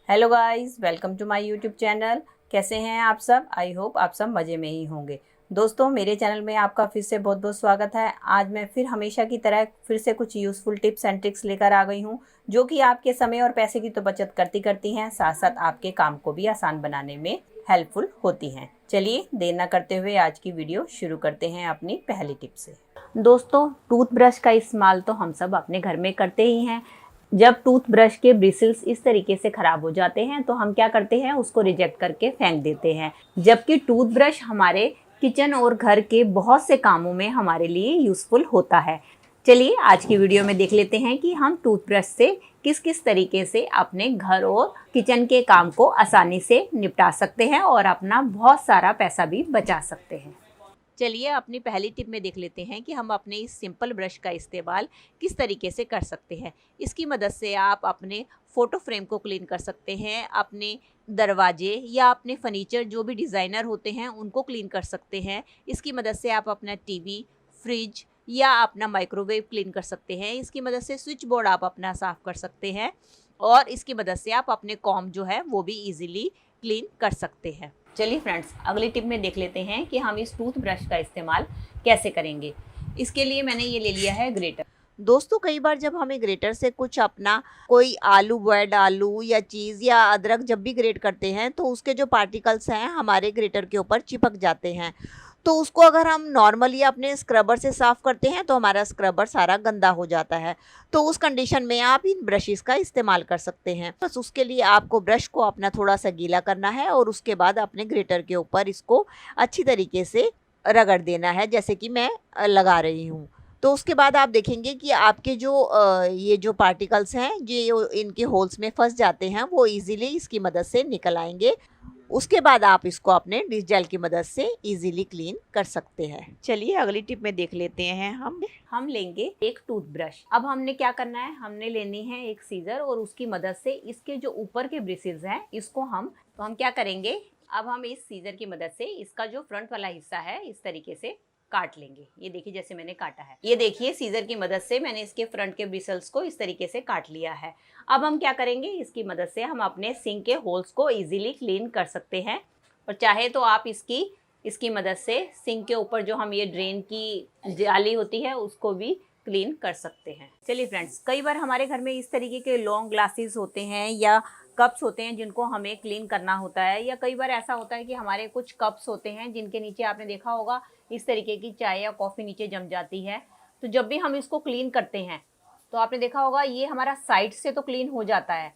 Hello guys, welcome to my YouTube channel. कैसे हैं आप सब? आई होप आप सब मज़े में ही होंगे। दोस्तों, मेरे चैनल में आपका फिर से बहुत बहुत स्वागत है। आज मैं फिर हमेशा की तरह फिर से कुछ यूज़फुल टिप्स एंड ट्रिक्स लेकर आ गई हूं, जो कि आपके समय और पैसे की तो बचत करती हैं, साथ साथ आपके काम को भी आसान बनाने में हेल्पफुल होती हैं। चलिए देर ना करते हुए आज की वीडियो शुरू करते हैं अपनी पहली टिप से। दोस्तों, टूथब्रश का इस्तेमाल तो हम सब अपने घर में करते ही हैं। जब टूथब्रश के ब्रिसल्स इस तरीके से ख़राब हो जाते हैं तो हम क्या करते हैं, उसको रिजेक्ट करके फेंक देते हैं, जबकि टूथब्रश हमारे किचन और घर के बहुत से कामों में हमारे लिए यूज़फुल होता है। चलिए आज की वीडियो में देख लेते हैं कि हम टूथब्रश से किस किस तरीके से अपने घर और किचन के काम को आसानी से निपटा सकते हैं और अपना बहुत सारा पैसा भी बचा सकते हैं। चलिए अपनी पहली टिप में देख लेते हैं कि हम अपने इस सिंपल ब्रश का इस्तेमाल किस तरीके से कर सकते हैं। इसकी मदद से आप अपने फ़ोटो फ्रेम को क्लीन कर सकते हैं, अपने दरवाजे या अपने फर्नीचर जो भी डिज़ाइनर होते हैं उनको क्लीन कर सकते हैं। इसकी मदद से आप अपना टीवी, फ्रिज या अपना माइक्रोवेव क्लीन कर सकते हैं। इसकी मदद से स्विच बोर्ड आप अपना साफ़ कर सकते हैं और इसकी मदद से आप अपने कॉम्ब जो है वो भी ईज़िली क्लीन कर सकते हैं। चलिए फ्रेंड्स, अगली टिप में देख लेते हैं कि हम इस टूथब्रश का इस्तेमाल कैसे करेंगे। इसके लिए मैंने ये ले लिया है ग्रेटर। दोस्तों, कई बार जब हमें ग्रेटर से कुछ अपना कोई आलू बॉयल्ड आलू या चीज़ या अदरक जब भी ग्रेट करते हैं तो उसके जो पार्टिकल्स हैं हमारे ग्रेटर के ऊपर चिपक जाते हैं। तो उसको अगर हम नॉर्मली अपने स्क्रबर से साफ़ करते हैं तो हमारा स्क्रबर सारा गंदा हो जाता है। तो उस कंडीशन में आप इन ब्रशेस का इस्तेमाल कर सकते हैं। बस उसके लिए आपको ब्रश को अपना थोड़ा सा गीला करना है और उसके बाद अपने ग्रेटर के ऊपर इसको अच्छी तरीके से रगड़ देना है, जैसे कि मैं लगा रही हूँ। तो उसके बाद आप देखेंगे कि आपके जो ये जो पार्टिकल्स हैं जो इनके होल्स में फंस जाते हैं वो इजीली इसकी मदद से निकल आएंगे। उसके बाद आप इसको अपने डिश जेल की मदद से इजीली क्लीन कर सकते हैं। चलिए अगली टिप में देख लेते हैं। हम लेंगे एक टूथब्रश। अब हमने क्या करना है, हमने लेनी है एक सीजर और उसकी मदद से इसके जो ऊपर के ब्रिसल्स हैं इसको हम क्या करेंगे, अब हम इस सीजर की मदद से इसका जो फ्रंट वाला हिस्सा है इस तरीके से काट लेंगे। ये देखिए जैसे मैंने काटा है, ये देखिए सीजर की मदद से मैंने इसके फ्रंट के ब्रिसल्स को इस तरीके से काट लिया है। अब हम क्या करेंगे, इसकी मदद से हम अपने सिंक के होल्स को इजीली क्लीन कर सकते हैं और चाहे तो आप इसकी मदद से सिंक के ऊपर जो हम ये ड्रेन की जाली होती है उसको भी क्लीन कर सकते हैं। चलिए फ्रेंड्स, कई बार हमारे घर में इस तरीके के लॉन्ग ग्लासेस होते हैं या कप्स होते हैं जिनको हमें क्लीन करना होता है, या कई बार ऐसा होता है कि हमारे कुछ कप्स होते हैं जिनके नीचे आपने देखा होगा इस तरीके की चाय या कॉफ़ी नीचे जम जाती है। तो जब भी हम इसको क्लीन करते हैं तो आपने देखा होगा ये हमारा साइड से तो क्लीन हो जाता है,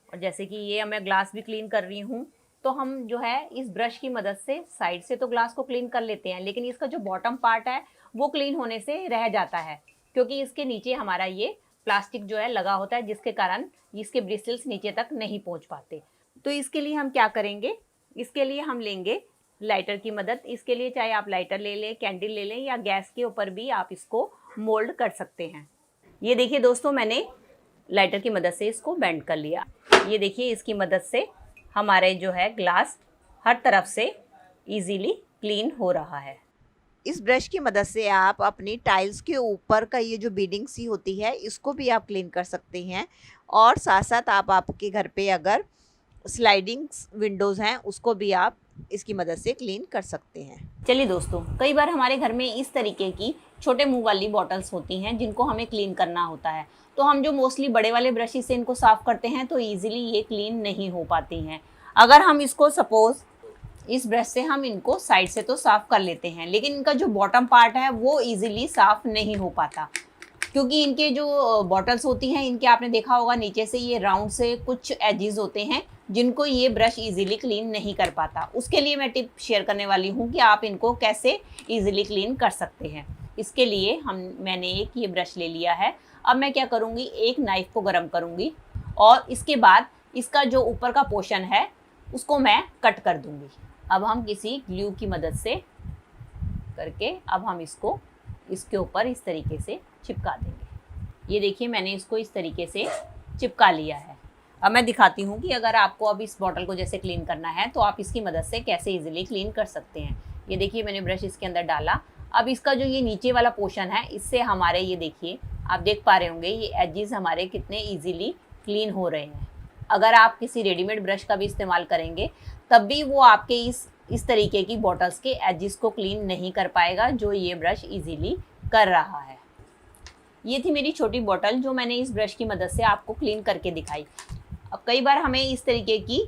और जैसे कि ये मैं ग्लास भी क्लीन कर रही हूँ तो हम जो है इस ब्रश की मदद से साइड से तो ग्लास को क्लीन कर लेते हैं, लेकिन इसका जो बॉटम पार्ट है वो क्लीन होने से रह जाता है, क्योंकि इसके नीचे हमारा ये प्लास्टिक जो है लगा होता है, जिसके कारण इसके ब्रिसल्स नीचे तक नहीं पहुंच पाते। तो इसके लिए हम क्या करेंगे, इसके लिए हम लेंगे लाइटर की मदद। इसके लिए चाहे आप लाइटर ले लें, कैंडल ले लें, या गैस के ऊपर भी आप इसको मोल्ड कर सकते हैं। ये देखिए दोस्तों, मैंने लाइटर की मदद से इसको बेंड कर लिया। ये देखिए इसकी मदद से हमारे जो है ग्लास हर तरफ से इजीली क्लीन हो रहा है। इस ब्रश की मदद से आप अपनी टाइल्स के ऊपर का ये जो बीडिंग सी होती है इसको भी आप क्लीन कर सकते हैं, और साथ साथ आप आपके घर पे अगर स्लाइडिंग विंडोज़ हैं उसको भी आप इसकी मदद से क्लीन कर सकते हैं। चलिए दोस्तों, कई बार हमारे घर में इस तरीके की छोटे मुंह वाली बॉटल्स होती हैं जिनको हमें क्लीन करना होता है, तो हम जो मोस्टली बड़े वाले ब्रश से इनको साफ़ करते हैं तो ईजिली ये क्लीन नहीं हो पाती हैं। अगर हम इसको सपोज़ इस ब्रश से हम इनको साइड से तो साफ़ कर लेते हैं, लेकिन इनका जो बॉटम पार्ट है वो इजीली साफ़ नहीं हो पाता, क्योंकि इनके जो बॉटल्स होती हैं इनके आपने देखा होगा नीचे से ये राउंड से कुछ एजेस होते हैं जिनको ये ब्रश इजीली क्लीन नहीं कर पाता। उसके लिए मैं टिप शेयर करने वाली हूँ कि आप इनको कैसे इजीली क्लीन कर सकते हैं। इसके लिए मैंने एक ये ब्रश ले लिया है। अब मैं क्या करूँगी, एक नाइफ़ को गर्म करूँगी और इसके बाद इसका जो ऊपर का पोर्शन है उसको मैं कट कर दूँगी। अब हम किसी ग्लू की मदद से करके अब हम इसको इसके ऊपर इस तरीके से चिपका देंगे। ये देखिए मैंने इसको इस तरीके से चिपका लिया है। अब मैं दिखाती हूँ कि अगर आपको अब इस बॉटल को जैसे क्लीन करना है तो आप इसकी मदद से कैसे इजीली क्लीन कर सकते हैं। ये देखिए मैंने ब्रश इसके अंदर डाला। अब इसका जो ये नीचे वाला पोर्शन है इससे हमारे ये देखिए आप देख पा रहे होंगे ये एजेस हमारे कितने ईजीली क्लीन हो रहे हैं। अगर आप किसी रेडीमेड ब्रश का भी इस्तेमाल करेंगे तब भी वो आपके इस तरीके की बॉटल्स के एजेस को क्लीन नहीं कर पाएगा जो ये ब्रश इजीली कर रहा है। ये थी मेरी छोटी बॉटल जो मैंने इस ब्रश की मदद से आपको क्लीन करके दिखाई। अब कई बार हमें इस तरीके की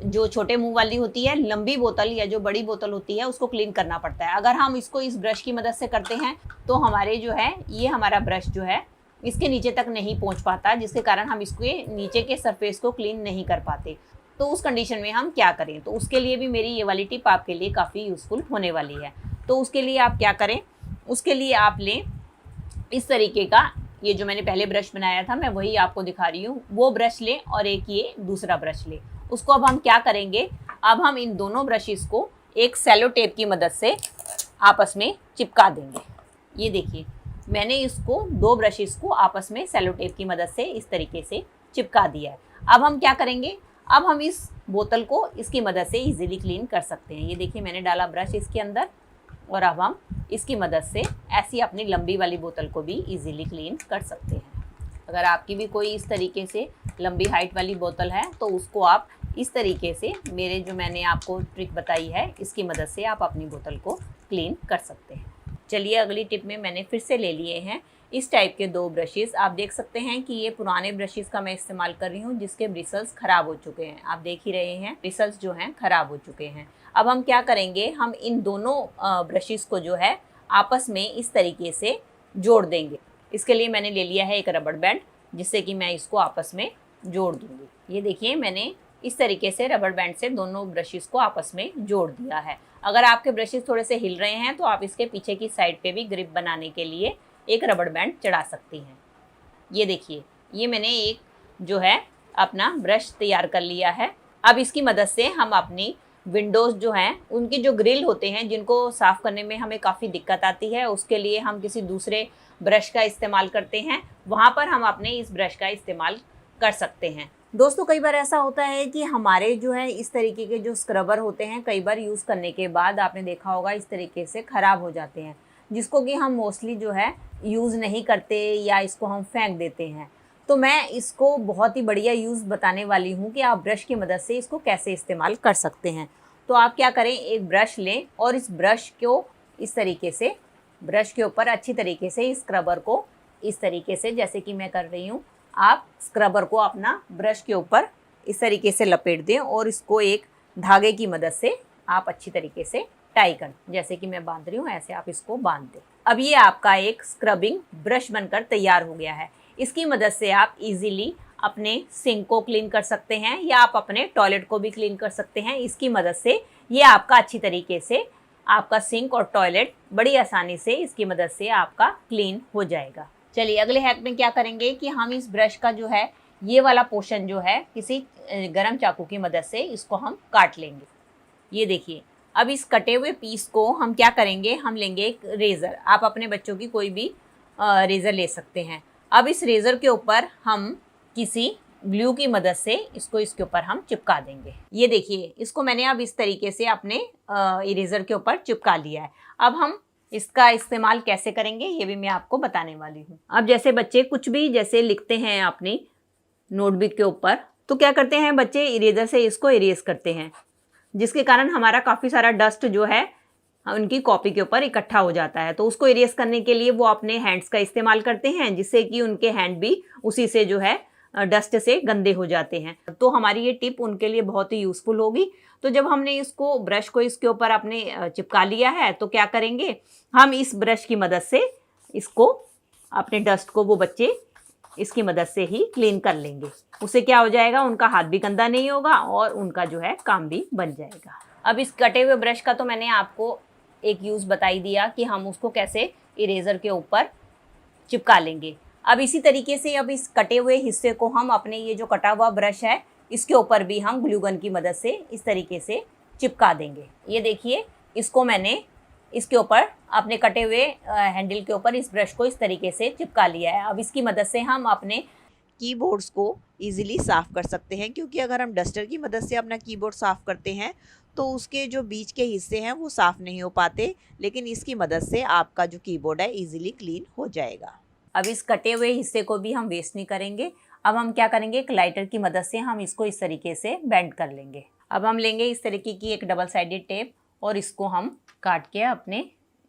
जो छोटे मुंह वाली होती है लंबी बोतल या जो बड़ी बोतल होती है उसको क्लीन करना पड़ता है। अगर हम इसको इस ब्रश की मदद से करते हैं तो हमारे जो है ये हमारा ब्रश जो है इसके नीचे तक नहीं पहुंच पाता, जिसके कारण हम इसके नीचे के सरफेस को क्लीन नहीं कर पाते। तो उस कंडीशन में हम क्या करें, तो उसके लिए भी मेरी ये वाली टिप आपके लिए काफ़ी यूज़फुल होने वाली है। तो उसके लिए आप क्या करें, उसके लिए आप लें इस तरीके का, ये जो मैंने पहले ब्रश बनाया था मैं वही आपको दिखा रही हूँ, वो ब्रश लें और एक ये दूसरा ब्रश लें। उसको अब हम क्या करेंगे, अब हम इन दोनों ब्रशेस को एक सेलो टेप की मदद से आपस में चिपका देंगे। ये देखिए मैंने इसको दो ब्रशेस को आपस में सेलो टेप की मदद से इस तरीके से चिपका दिया है। अब हम क्या करेंगे, अब हम इस बोतल को इसकी मदद से इजीली क्लीन कर सकते हैं। ये देखिए मैंने डाला ब्रश इसके अंदर और अब हम इसकी मदद से ऐसी अपनी लंबी वाली बोतल को भी इजीली क्लीन कर सकते हैं। अगर आपकी भी कोई इस तरीके से लंबी हाइट वाली बोतल है तो उसको आप इस तरीके से मेरे जो मैंने आपको ट्रिक बताई है इसकी मदद से आप अपनी बोतल को क्लीन कर सकते हैं। चलिए अगली टिप में मैंने फिर से ले लिए हैं इस टाइप के दो ब्रशेस। आप देख सकते हैं कि ये पुराने ब्रशेस का मैं इस्तेमाल कर रही हूँ जिसके ब्रिसल्स ख़राब हो चुके हैं। आप देख ही रहे हैं ब्रिसल्स जो हैं ख़राब हो चुके हैं। अब हम क्या करेंगे, हम इन दोनों ब्रशेस को जो है आपस में इस तरीके से जोड़ देंगे। इसके लिए मैंने ले लिया है एक रबड़ बैंड जिससे कि मैं इसको आपस में जोड़ दूँगी। ये देखिए मैंने इस तरीके से रबड़ बैंड से दोनों ब्रशेस को आपस में जोड़ दिया है। अगर आपके ब्रशेस थोड़े से हिल रहे हैं तो आप इसके पीछे की साइड पे भी ग्रिप बनाने के लिए एक रबड़ बैंड चढ़ा सकती हैं। ये देखिए ये मैंने एक जो है अपना ब्रश तैयार कर लिया है। अब इसकी मदद से हम अपनी विंडोज़ जो हैं उनकी जो ग्रिल होते हैं जिनको साफ़ करने में हमें काफ़ी दिक्कत आती है, उसके लिए हम किसी दूसरे ब्रश का इस्तेमाल करते हैं, वहाँ पर हम अपने इस ब्रश का इस्तेमाल कर सकते हैं। दोस्तों कई बार ऐसा होता है कि हमारे जो है इस तरीके के जो स्क्रबर होते हैं कई बार यूज़ करने के बाद आपने देखा होगा इस तरीके से ख़राब हो जाते हैं, जिसको कि हम मोस्टली जो है यूज़ नहीं करते या इसको हम फेंक देते हैं। तो मैं इसको बहुत ही बढ़िया यूज़ बताने वाली हूँ कि आप ब्रश की मदद से इसको कैसे इस्तेमाल कर सकते हैं। तो आप क्या करें, एक ब्रश लें और इस ब्रश को इस तरीके से ब्रश के ऊपर अच्छी तरीके से इस स्क्रबर को इस तरीके से जैसे कि मैं कर रही हूँ, आप स्क्रबर को अपना ब्रश के ऊपर इस तरीके से लपेट दें और इसको एक धागे की मदद से आप अच्छी तरीके से टाई कर, जैसे कि मैं बांध रही हूँ ऐसे आप इसको बांध दें। अब ये आपका एक स्क्रबिंग ब्रश बनकर तैयार हो गया है। इसकी मदद से आप इजीली अपने सिंक को क्लीन कर सकते हैं या आप अपने टॉयलेट को भी क्लीन कर सकते हैं। इसकी मदद से ये आपका अच्छी तरीके से आपका सिंक और टॉयलेट बड़ी आसानी से इसकी मदद से आपका क्लीन हो जाएगा। चलिए अगले हैक में क्या करेंगे कि हम इस ब्रश का जो है ये वाला पोर्शन जो है किसी गरम चाकू की मदद से इसको हम काट लेंगे। ये देखिए अब इस कटे हुए पीस को हम क्या करेंगे, हम लेंगे एक रेज़र। आप अपने बच्चों की कोई भी रेज़र ले सकते हैं। अब इस रेज़र के ऊपर हम किसी ग्लू की मदद से इसको इसके ऊपर हम चिपका देंगे। ये देखिए इसको मैंने अब इस तरीके से अपने इरेज़र के ऊपर चिपका लिया है। अब हम इसका इस्तेमाल कैसे करेंगे ये भी मैं आपको बताने वाली हूँ। अब जैसे बच्चे कुछ भी जैसे लिखते हैं अपनी नोटबुक के ऊपर तो क्या करते हैं बच्चे, इरेज़र से इसको इरेज करते हैं, जिसके कारण हमारा काफ़ी सारा डस्ट जो है उनकी कॉपी के ऊपर इकट्ठा हो जाता है। तो उसको इरेज करने के लिए वो अपने हैंड्स का इस्तेमाल करते हैं, जिससे कि उनके हैंड भी उसी से जो है डस्ट से गंदे हो जाते हैं। तो हमारी ये टिप उनके लिए बहुत ही यूज़फुल होगी। तो जब हमने इसको ब्रश को इसके ऊपर अपने चिपका लिया है तो क्या करेंगे, हम इस ब्रश की मदद से इसको अपने डस्ट को वो बच्चे इसकी मदद से ही क्लीन कर लेंगे। उससे क्या हो जाएगा, उनका हाथ भी गंदा नहीं होगा और उनका जो है काम भी बन जाएगा। अब इस कटे हुए ब्रश का तो मैंने आपको एक यूज़ बताई दिया कि हम उसको कैसे इरेज़र के ऊपर चिपका लेंगे। अब इसी तरीके से अब इस कटे हुए हिस्से को हम अपने ये जो कटा हुआ ब्रश है इसके ऊपर भी हम ग्लू गन की मदद से इस तरीके से चिपका देंगे। ये देखिए इसको मैंने इसके ऊपर अपने कटे हुए हैंडल के ऊपर इस ब्रश को इस तरीके से चिपका लिया है। अब इसकी मदद से हम अपने कीबोर्ड्स को इजीली साफ़ कर सकते हैं, क्योंकि अगर हम डस्टर की मदद से अपना कीबोर्ड साफ़ करते हैं तो उसके जो बीच के हिस्से हैं वो साफ़ नहीं हो पाते, लेकिन इसकी मदद से आपका जो कीबोर्ड है इजीली क्लीन हो जाएगा। अब इस कटे हुए हिस्से को भी हम वेस्ट नहीं करेंगे। अब हम क्या करेंगे, एक लाइटर की मदद से हम इसको इस तरीके से बेंड कर लेंगे। अब हम लेंगे इस तरीके की एक डबल साइडेड टेप और इसको हम काट के अपने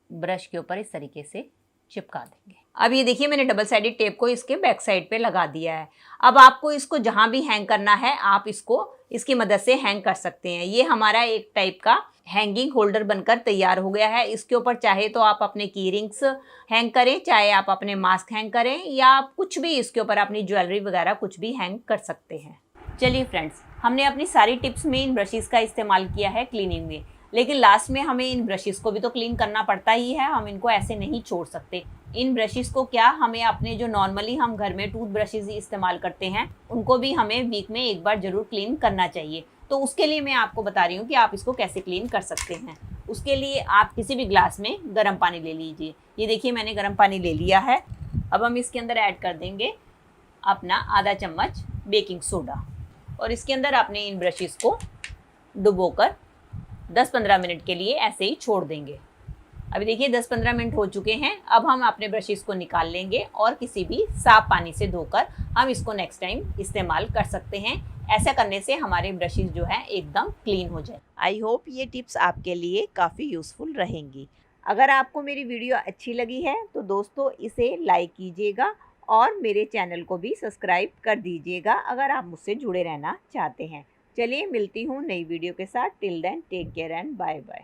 ब्रश के ऊपर इस तरीके से चिपका देंगे। अब ये देखिए मैंने डबल साइडेड टेप को इसके बैक साइड पे लगा दिया है। अब आपको इसको जहाँ भी हैंग करना है आप इसको इसकी मदद से हैंग कर सकते हैं। ये हमारा एक टाइप का हैंगिंग होल्डर बनकर तैयार हो गया है। इसके ऊपर चाहे तो आप अपने की रिंग्स हैंग करें, चाहे आप अपने मास्क हैंग करें, या आप कुछ भी इसके ऊपर अपनी ज्वेलरी वगैरह कुछ भी हैंग कर सकते हैं। चलिए फ्रेंड्स, हमने अपनी सारी टिप्स में इन ब्रशेस का इस्तेमाल किया है क्लीनिंग में, लेकिन लास्ट में हमें इन ब्रशेस को भी तो क्लीन करना पड़ता ही है। हम इनको ऐसे नहीं छोड़ सकते। इन ब्रशेस को क्या, हमें अपने जो नॉर्मली हम घर में टूथ ब्रशेस इस्तेमाल करते हैं उनको भी हमें वीक में एक बार ज़रूर क्लीन करना चाहिए। तो उसके लिए मैं आपको बता रही हूँ कि आप इसको कैसे क्लीन कर सकते हैं। उसके लिए आप किसी भी ग्लास में गर्म पानी ले लीजिए। ये देखिए मैंने गर्म पानी ले लिया है। अब हम इसके अंदर ऐड कर देंगे अपना आधा चम्मच बेकिंग सोडा और इसके अंदर आपने इन ब्रशेस को डुबोकर 10-15 मिनट के लिए ऐसे ही छोड़ देंगे। अभी देखिए 10-15 मिनट हो चुके हैं। अब हम अपने ब्रशेस को निकाल लेंगे और किसी भी साफ पानी से धोकर हम इसको नेक्स्ट टाइम इस्तेमाल कर सकते हैं। ऐसा करने से हमारे ब्रशेस जो है एकदम क्लीन हो जाए। आई होप ये टिप्स आपके लिए काफ़ी यूज़फुल रहेंगी। अगर आपको मेरी वीडियो अच्छी लगी है तो दोस्तों इसे लाइक कीजिएगा और मेरे चैनल को भी सब्सक्राइब कर दीजिएगा अगर आप मुझसे जुड़े रहना चाहते हैं। चलिए मिलती हूँ नई वीडियो के साथ। Till then take care and bye bye.